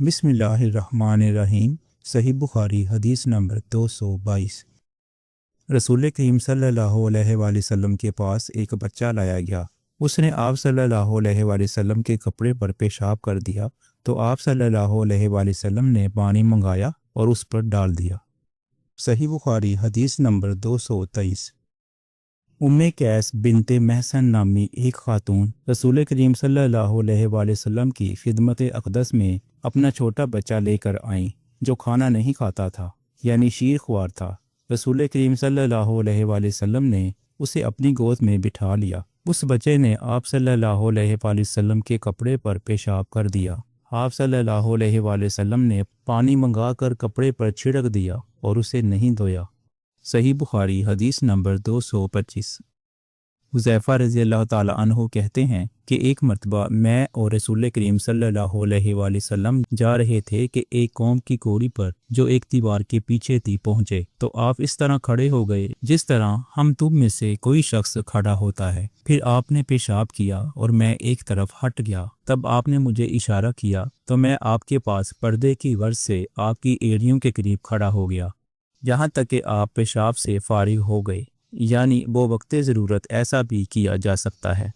بسم اللہ الرحمن الرحیم۔ صحیح بخاری حدیث نمبر 222۔ رسول کریم صلی اللہ علیہ وآلہ وسلم کے پاس ایک بچہ لایا گیا۔ اس نے آپ صلی اللہ علیہ وآلہ وسلم کے کپڑے پر پیشاب کر دیا تو آپ صلی اللہ علیہ وآلہ وسلم نے پانی منگایا اور اس پر ڈال دیا۔ صحیح بخاری حدیث نمبر 223۔ قیس بنت محسن نامی ایک خاتون رسول کریم صلی اللہ علیہ وآلہ وسلم کی خدمت اقدس میں اپنا چھوٹا بچہ لے کر آئیں جو کھانا نہیں کھاتا تھا، یعنی شیر خوار تھا۔ رسول کریم صلی اللہ علیہ وآلہ وسلم نے اسے اپنی گود میں بٹھا لیا۔ اس بچے نے آپ صلی اللہ علیہ وآلہ وسلم کے کپڑے پر پیشاب کر دیا۔ آپ صلی اللہ علیہ وآلہ وسلم نے پانی منگا کر کپڑے پر چھڑک دیا اور اسے نہیں دھویا۔ صحیح بخاری حدیث نمبر 225۔ حذیفہ رضی اللہ تعالیٰ عنہ کہتے ہیں کہ ایک مرتبہ میں اور رسول کریم صلی اللہ علیہ وآلہ وسلم جا رہے تھے کہ ایک قوم کی کوڑی پر جو ایک دیوار کے پیچھے تھی پہنچے تو آپ اس طرح کھڑے ہو گئے جس طرح ہم تم میں سے کوئی شخص کھڑا ہوتا ہے۔ پھر آپ نے پیشاب کیا اور میں ایک طرف ہٹ گیا۔ تب آپ نے مجھے اشارہ کیا تو میں آپ کے پاس پردے کی ورز سے آپ کی ایڑیوں کے قریب کھڑا ہو گیا یہاں تک کہ آپ پیشاب سے فارغ ہو گئے، یعنی وہ وقت ضرورت ایسا بھی کیا جا سکتا ہے۔